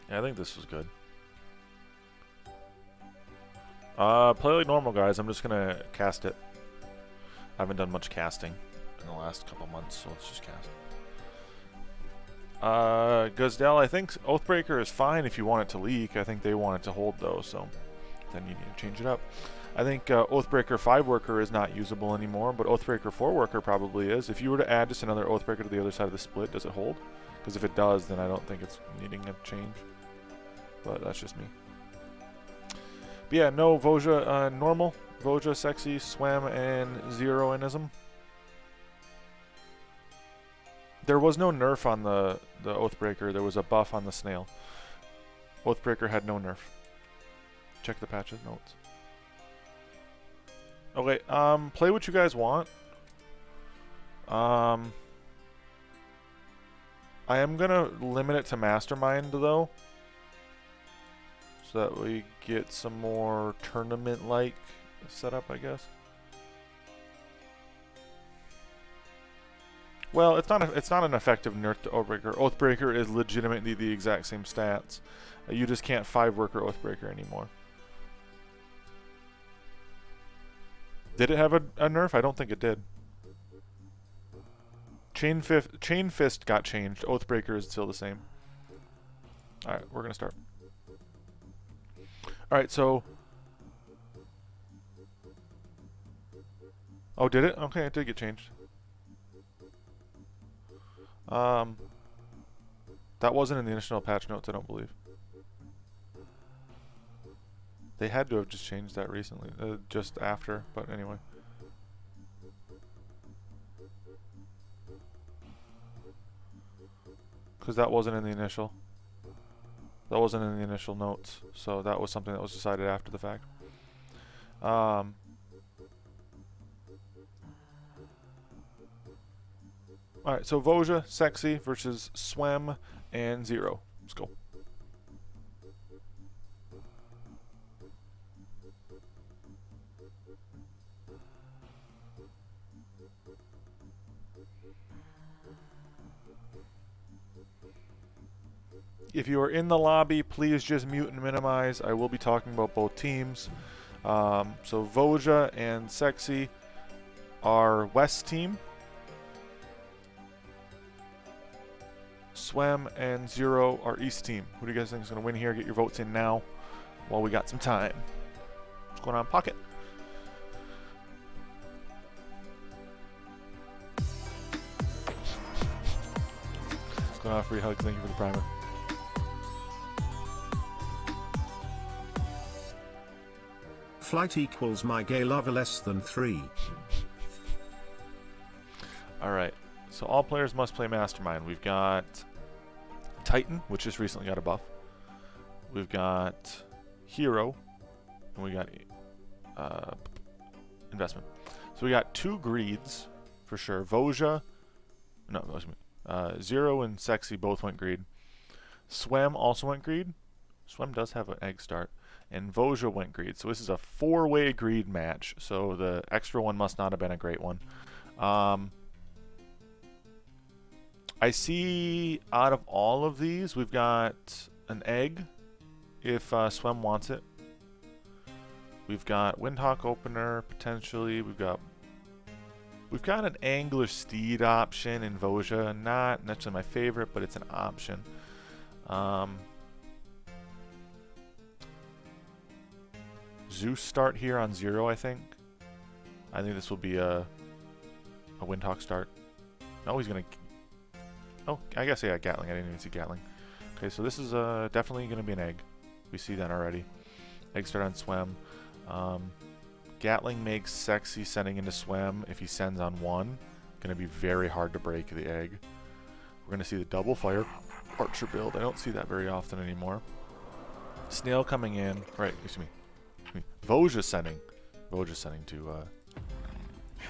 Yeah, I think this was good. Play like normal, guys. I'm just gonna cast it. I haven't done much casting in the last couple months, so let's just cast. Guzdell, I think Oathbreaker is fine if you want it to leak. I think they want it to hold, though, so then you need to change it up. I think Oathbreaker 5-worker is not usable anymore, but Oathbreaker 4-worker probably is. If you were to add just another Oathbreaker to the other side of the split, does it hold? Because if it does, then I don't think it's needing a change. But that's just me. But yeah, no Voja normal. Voja sexy, swam, and zeroism. There was no nerf on the Oathbreaker. There was a buff on the snail. Oathbreaker had no nerf. Check the patches notes. Okay, play what you guys want. I am gonna limit it to Mastermind though, so that we get some more tournament-like setup, I guess. Well, it's not an effective nerf to Oathbreaker. Oathbreaker is legitimately the exact same stats. You just can't 5-worker Oathbreaker anymore. Did it have a nerf? I don't think it did. Chain Fist got changed. Oathbreaker is still the same. Alright, we're going to start. Alright, so... Oh, did it? Okay, it did get changed. That wasn't in the initial patch notes, I don't believe. They had to have just changed that recently, just after, but anyway. Because that wasn't in the initial. That wasn't in the initial notes, so that was something that was decided after the fact. Alright, so Voja, Sexy versus Swem and Zero. Let's go. If you are in the lobby, please just mute and minimize. I will be talking about both teams. So Voja and Sexy are West team. Swem and Zero are East team. Who do you guys think is going to win here? Get your votes in now while we got some time. What's going on, Pocket? What's going on, Free Hugs? Thank you for the primer. Flight equals my gay lover less than 3. Alright, so all players must play Mastermind. We've got Titan, which just recently got a buff. We've got Hero, and we got Investment. So we got 2 Greeds, for sure. Voja, no, Zero and Sexy both went Greed. Swem also went Greed. Swem does have an egg start. And Voja went Greed. So this is a 4-way Greed match. So the extra one must not have been a great one. I see out of all of these, we've got an egg if Swem wants it. We've got Windhawk opener potentially. We've got an Angler Steed option in Voja. Not necessarily my favorite, but it's an option. Zeus start here on Zero, I think. I think this will be a Windhawk start. No, he's gonna. Oh, I guess yeah, Gatling. I didn't even see Gatling. Okay, so this is definitely gonna be an egg. We see that already. Egg start on Swem. Gatling makes Sexy sending into Swem. If he sends on 1, gonna be very hard to break the egg. We're gonna see the double fire Archer build. I don't see that very often anymore. Snail coming in. Right, excuse me. Voja sending to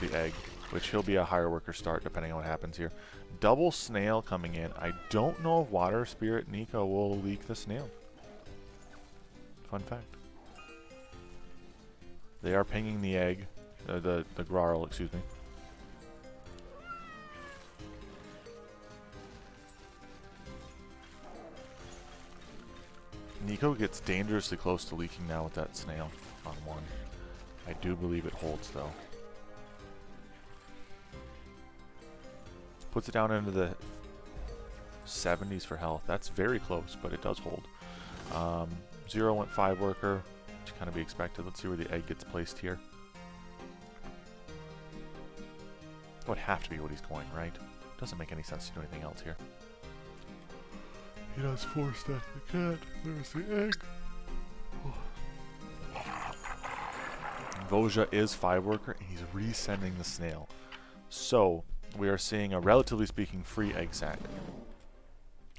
the egg, which he'll be a higher worker start depending on what happens here. Double snail coming in. I don't know if Water Spirit Nico will leak the snail. Fun fact. They are pinging the egg, the Grarl, excuse me. Nico gets dangerously close to leaking now with that snail on 1. I do believe it holds, though. Puts it down into the 70s for health. That's very close, but it does hold. 0 went 5 worker, to kind of be expected. Let's see where the egg gets placed here. That would have to be what he's going, right? Doesn't make any sense to do anything else here. He does 4 stack the cat. There's the egg. Voja is 5 worker, and he's resending the snail. So, we are seeing a, relatively speaking, free egg sack.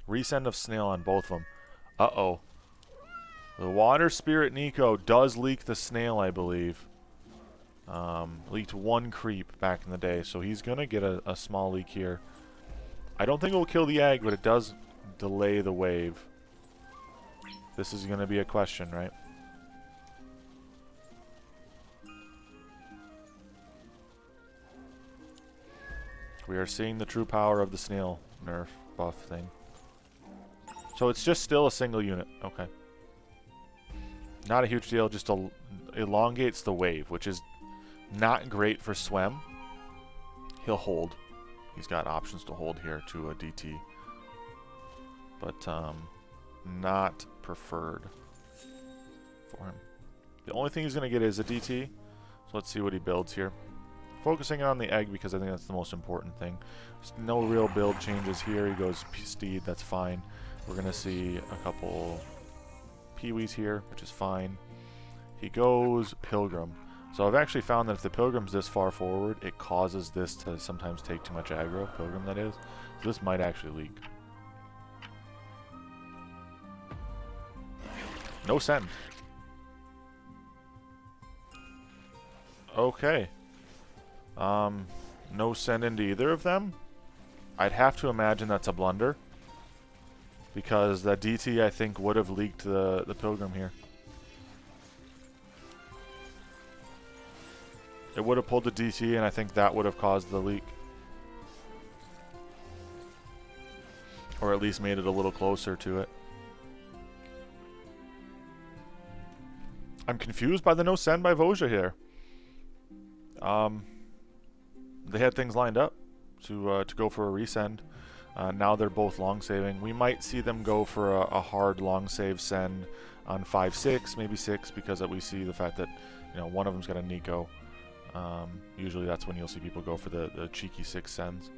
Resend of snail on both of them. Uh-oh. The water spirit Nico does leak the snail, I believe. Leaked 1 creep back in the day, so he's going to get a small leak here. I don't think it will kill the egg, but it does delay the wave. This is going to be a question, right? We are seeing the true power of the snail nerf buff thing. So it's just still a single unit. Okay. Not a huge deal, just elongates the wave, which is not great for Swem. He'll hold. He's got options to hold here to a DT. But not preferred for him. The only thing he's going to get is a DT. So let's see what he builds here. Focusing on the egg because I think that's the most important thing. There's no real build changes here. He goes Steed, that's fine. We're going to see a couple Peewees here, which is fine. He goes Pilgrim. So I've actually found that if the Pilgrim's this far forward, it causes this to sometimes take too much aggro. Pilgrim, that is. So this might actually leak. No send. Okay. No send into either of them. I'd have to imagine that's a blunder. Because that DT, I think, would have leaked the Pilgrim here. It would have pulled the DT, and I think that would have caused the leak. Or at least made it a little closer to it. I'm confused by the no send by Voja here. They had things lined up to go for a resend. Now they're both long saving. We might see them go for a hard long save send on 5-6, maybe 6, because we see the fact that one of them's got a Nico. Usually that's when you'll see people go for the cheeky 6 sends.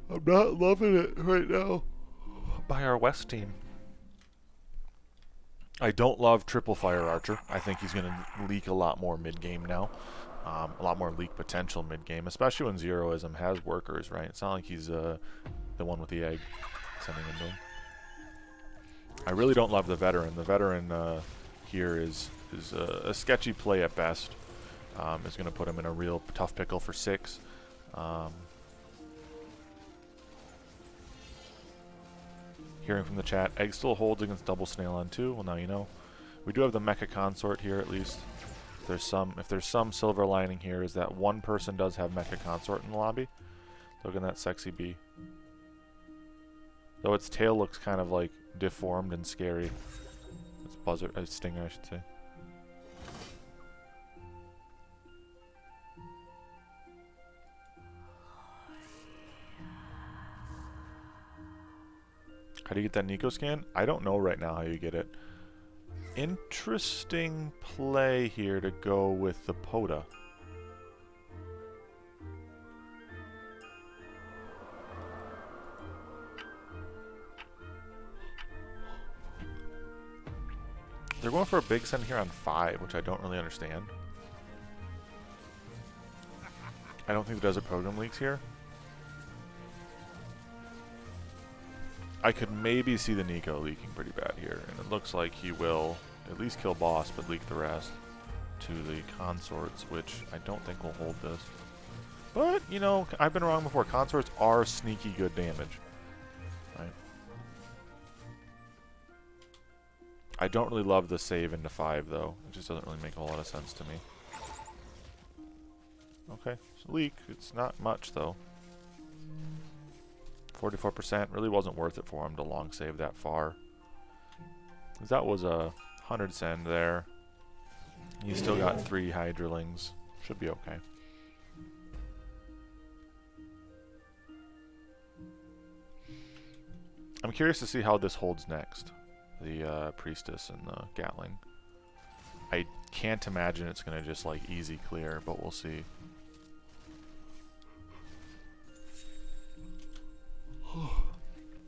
I'm not loving it right now by our West team. I don't love Triple Fire Archer. I think he's going to leak a lot more mid-game now. A lot more leak potential mid-game, especially when Zeroism has workers, right? It's not like he's the one with the egg sending into him. I really don't love the Veteran. The Veteran here is a sketchy play at best. Is going to put him in a real tough pickle for 6. Hearing from the chat, egg still holds against double snail on 2. Well, now you know. We do have the Mecha Consort here at least. If there's some silver lining here, is that one person does have Mecha Consort in the lobby. Look at that sexy bee. Though its tail looks kind of like deformed and scary. It's stinger, I should say. How do you get that Nico scan? I don't know right now how you get it. Interesting play here to go with the Poda. They're going for a big send here on 5, which I don't really understand. I don't think the Desert Program leaks here. I could maybe see the Nico leaking pretty bad here, and it looks like he will at least kill boss, but leak the rest to the consorts, which I don't think will hold this. But, I've been wrong before. Consorts are sneaky good damage. Right? I don't really love the save into 5, though. It just doesn't really make a whole lot of sense to me. Okay, so leak. It's not much, though. 44% really wasn't worth it for him to long save that far. 'Cause that was a 100 send there. He's still got 3 Hydralings. Should be okay. I'm curious to see how this holds next. The Priestess and the Gatling. I can't imagine it's going to just like easy clear, but we'll see.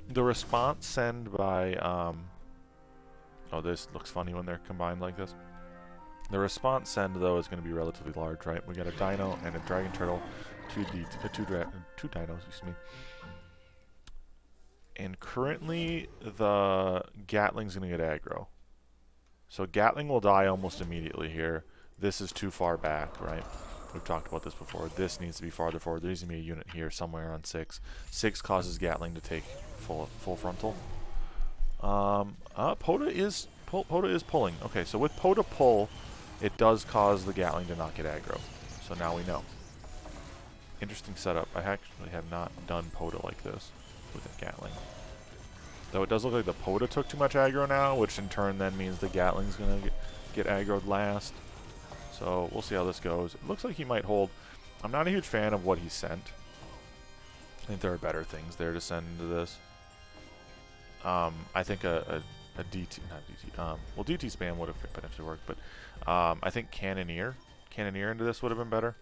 The response send by oh, this looks funny when they're combined like this. The response send though is going to be relatively large, right? We got a Dino and a Dragon Turtle, two Dinos, excuse me. And currently the Gatling's going to get aggro. So Gatling will die almost immediately here. This is too far back, right? We've talked about this before. This needs to be farther forward. There needs to be a unit here somewhere on 6. 6 causes Gatling to take full frontal. Poda is pulling. Okay, so with Poda pull, it does cause the Gatling to not get aggro. So now we know. Interesting setup. I actually have not done Poda like this with a Gatling. Though it does look like the Poda took too much aggro now, which in turn then means the Gatling's going to get aggroed last. So we'll see how this goes. It looks like he might hold. I'm not a huge fan of what he sent. I think there are better things there to send into this. I think a DT, not DT, well DT spam would have potentially worked, but I think Cannoneer into this would have been better.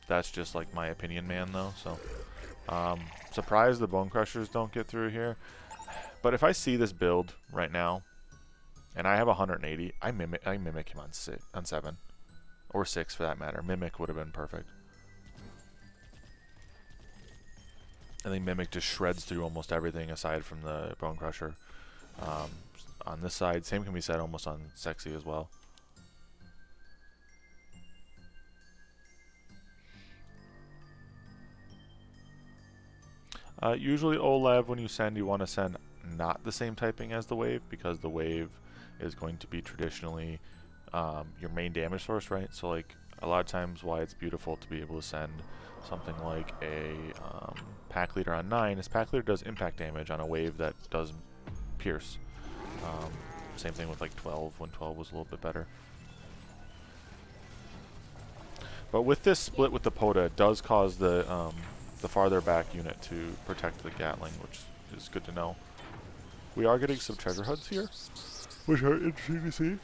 That's just like my opinion, man, though. So, surprised the Bone Crushers don't get through here. But if I see this build right now, and I have 180, I mimic him on 7, or 6 for that matter. Mimic would have been perfect. I think Mimic just shreds through almost everything aside from the Bone Crusher. On this side, same can be said almost on Sexy as well. Usually Olev, when you send, you want to send not the same typing as the wave, because the wave is going to be traditionally your main damage source, right? So like a lot of times why it's beautiful to be able to send something like a Pack Leader on 9 is Pack Leader does impact damage on a wave that does pierce. Same thing with like 12, when 12 was a little bit better. But with this split with the Poda, it does cause the farther back unit to protect the Gatling, which is good to know. We are getting some treasure hunts here, which are interesting to see.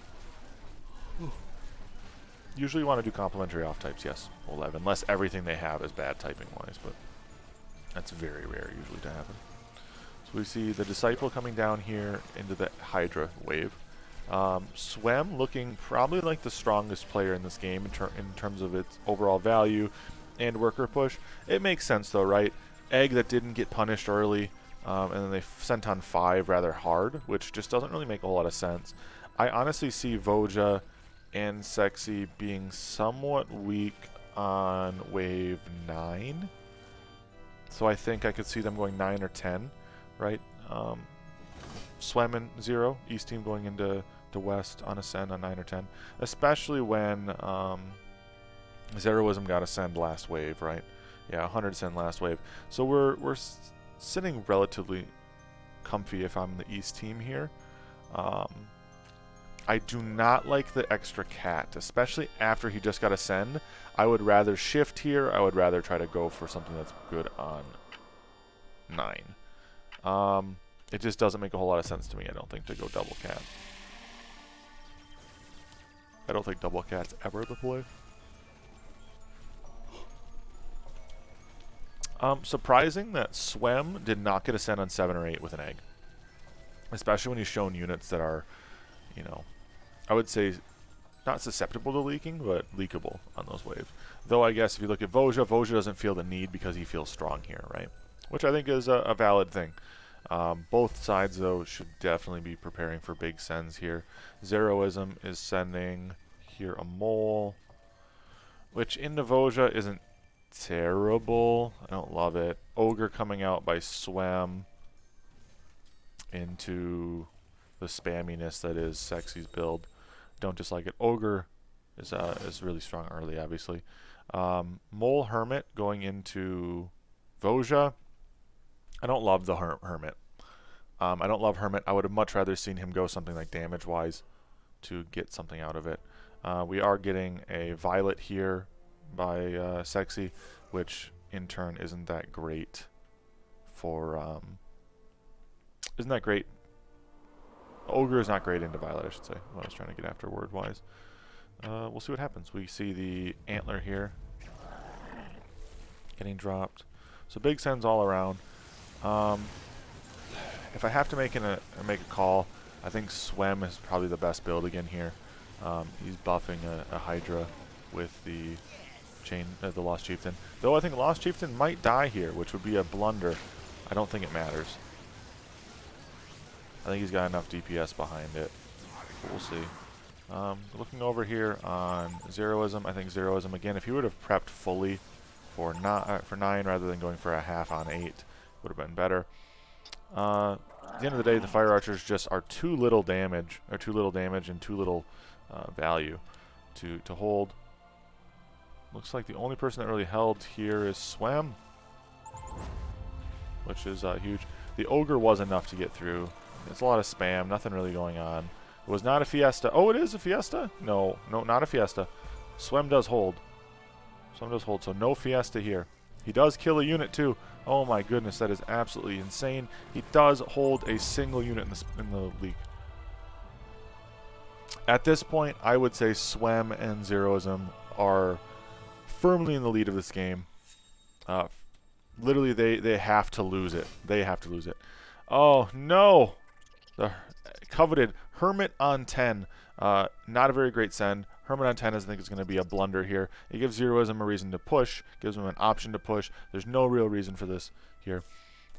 Usually you want to do complementary off types, yes, 11, unless everything they have is bad typing wise, but that's very rare usually to happen. So we see the Disciple coming down here into the Hydra wave. Swem looking probably like the strongest player in this game in terms of its overall value and worker push. It makes sense though, right? Egg that didn't get punished early, and then they sent on 5 rather hard, which just doesn't really make a whole lot of sense. I honestly see Voja and Sexy being somewhat weak on wave 9. So I think I could see them going 9 or 10, right? Swem and 0, East team going into West on Ascend on 9 or 10. Especially when Zeroism got Ascend last wave, right? Yeah, 100 Ascend last wave. So we're sitting relatively comfy if I'm the East team here. I do not like the extra cat, especially after he just got Ascend. I would rather shift here. I would rather try to go for something that's good on 9. It just doesn't make a whole lot of sense to me, I don't think, to go double cat. I don't think double cat's ever the play. Surprising that Swem did not get Ascend on 7 or 8 with an egg. Especially when he's shown units that are, you know, I would say not susceptible to leaking, but leakable on those waves. Though I guess if you look at Voja, Voja doesn't feel the need because he feels strong here, right? Which I think is a valid thing. Both sides, though, should definitely be preparing for big sends here. Zeroism is sending here a mole, which into Voja isn't terrible. I don't love it. Ogre coming out by Swem into the spamminess that is Sexy's build. Don't dislike it. Ogre is really strong early, obviously. Mole Hermit going into Voja. I don't love the Hermit. I don't love Hermit. I would have much rather seen him go something like damage-wise to get something out of it. We are getting a Violet here by Sexy, which in turn isn't that great for... isn't that great? Ogre is not great into Violet, I should say. What I was trying to get after word-wise. We'll see what happens. We see the Antler here getting dropped. So big sends all around. If I have to make a call, I think Swem is probably the best build again here. He's buffing a Hydra with the the Lost Chieftain. Though I think Lost Chieftain might die here, which would be a blunder. I don't think it matters. I think he's got enough DPS behind it. We'll see. Looking over here on Zeroism, I think Zeroism again, if he would have prepped fully for 9 rather than going for a half on 8, would have been better. At the end of the day, the Fire Archers just are too little damage, and too little value to hold. Looks like the only person that really held here is Swam, which is huge. The Ogre was enough to get through. It's a lot of spam, nothing really going on. It was not a Fiesta. Oh, it is a Fiesta? No, not a Fiesta. Swem does hold. So no Fiesta here. He does kill a unit too. Oh my goodness, that is absolutely insane. He does hold a single unit in the league. At this point, I would say Swem and Zeroism are firmly in the lead of this game. Literally, they have to lose it. Oh no! The coveted Hermit on 10. Not a very great send. Hermit on 10 I think is going to be a blunder here. It gives Zeroism a reason to push, gives him an option to push. There's no real reason for this here.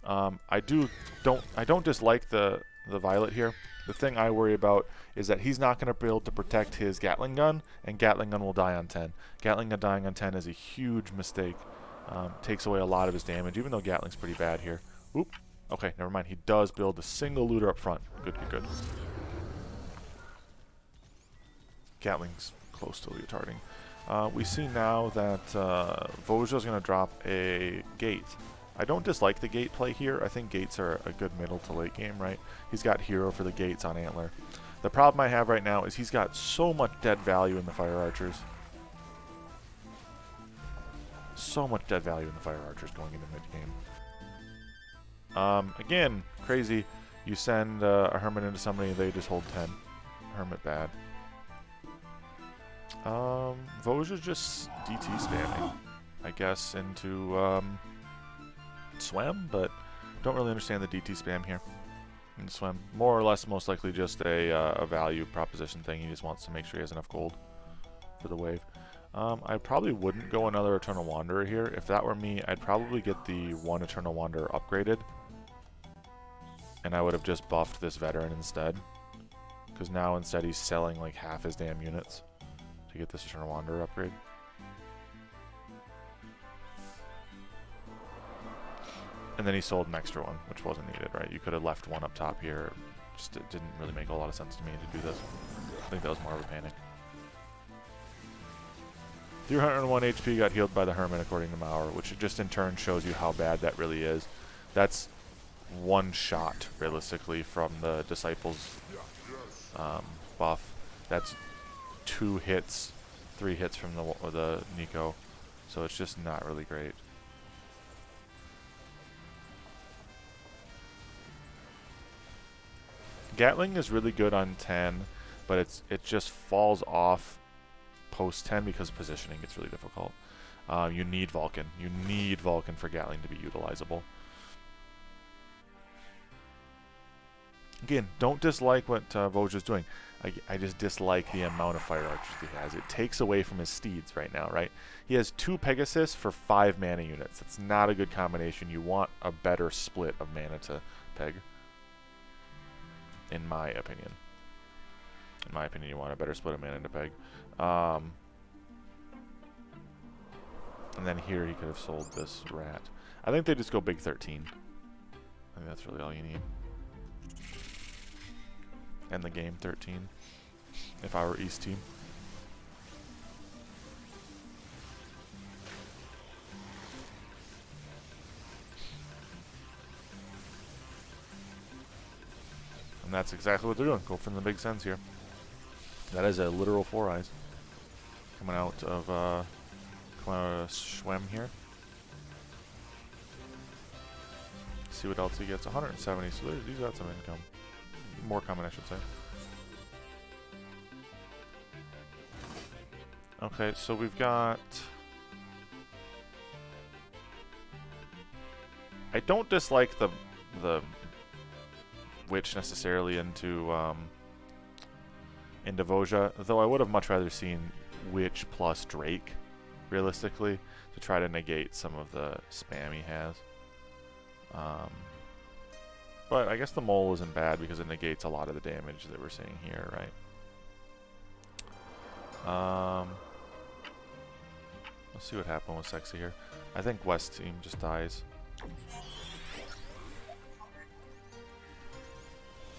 I don't dislike the Violet here. The thing I worry about is that he's not going to be able to protect his Gatling gun, and Gatling gun will die on 10. Gatling gun dying on 10 is a huge mistake. Takes away a lot of his damage, even though Gatling's pretty bad here. Oop. Okay, never mind. He does build a single looter up front. Good. Gatling's close to leotarding. We see now that Voja's going to drop a gate. I don't dislike the gate play here. I think gates are a good middle to late game, right? He's got hero for the gates on Antler. The problem I have right now is he's got so much dead value in the Fire Archers. So much dead value in the Fire Archers going into mid-game. Again, crazy. You send a Hermit into somebody and they just hold 10. Hermit bad. Voja's just DT spamming, I guess, into Swam, but don't really understand the DT spam here. And Swam, more or less, most likely just a value proposition thing. He just wants to make sure he has enough gold for the wave. I probably wouldn't go another Eternal Wanderer here. If that were me, I'd probably get the one Eternal Wanderer upgraded. And I would have just buffed this veteran instead. Because now instead he's selling like half his damn units to get this Eternal Wanderer upgrade. And then he sold an extra one, which wasn't needed, right? You could have left one up top here. Just it didn't really make a lot of sense to me to do this. I think that was more of a panic. 301 HP got healed by the Hermit, according to Maurer, which just in turn shows you how bad that really is. That's one shot, realistically, from the Disciples buff. That's 2 hits, 3 hits from the Nico. So it's just not really great. Gatling is really good on 10, but it just falls off post 10 because positioning gets really difficult. You need Vulcan. You need Vulcan for Gatling to be utilizable. Again, don't dislike what Voja's doing. I just dislike the amount of Fire Archers he has. It takes away from his steeds right now, right? He has 2 Pegasus for 5 mana units. That's not a good combination. You want a better split of mana to peg. In my opinion. In my opinion, you want a better split of mana to peg. And then here he could have sold this rat. I think they just go big 13. I think that's really all you need. End the game 13. If I were East team. And that's exactly what they're doing. Go for the big sends here. That is a literal 4 eyes. Coming out of Schwem here. See what else he gets. 170, so he's got some income. More coming, I should say. Okay, so we've got... I don't dislike the Witch necessarily into Voja, though I would have much rather seen Witch plus Drake, realistically, to try to negate some of the spam he has. But I guess the Mole isn't bad because it negates a lot of the damage that we're seeing here, right? Let's see what happened with Sexy here. I think West team just dies.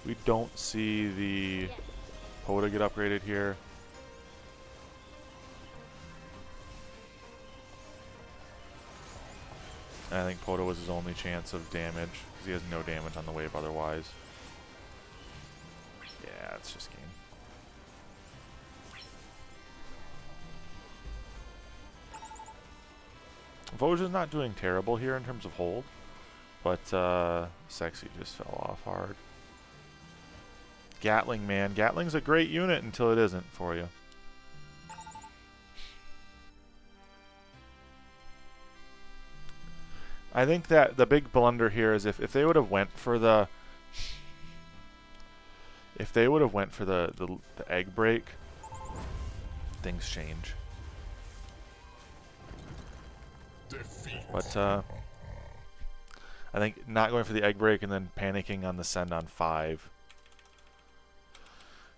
We don't see the Poda get upgraded here. And I think Poda was his only chance of damage, because he has no damage on the wave otherwise. Yeah, it's just game. Voja's not doing terrible here in terms of hold, but Sexy just fell off hard. Gatling, man. Gatling's a great unit until it isn't for you. I think that the big blunder here is if they would have went for the the egg break, things change. But I think not going for the egg break and then panicking on the send on 5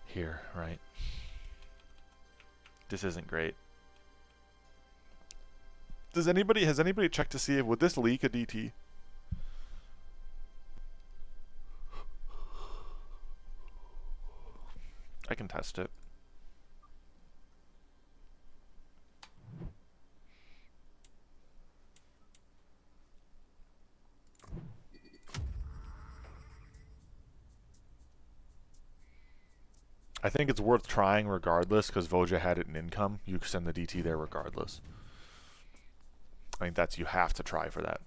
here, right? This isn't great. Has anybody checked to see if would this leak a DT? I can test it. I think it's worth trying regardless because Voja had it in income. You send the DT there regardless. I think that's, you have to try for that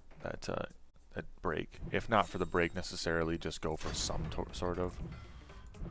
break. If not for the break necessarily, just go for some sort of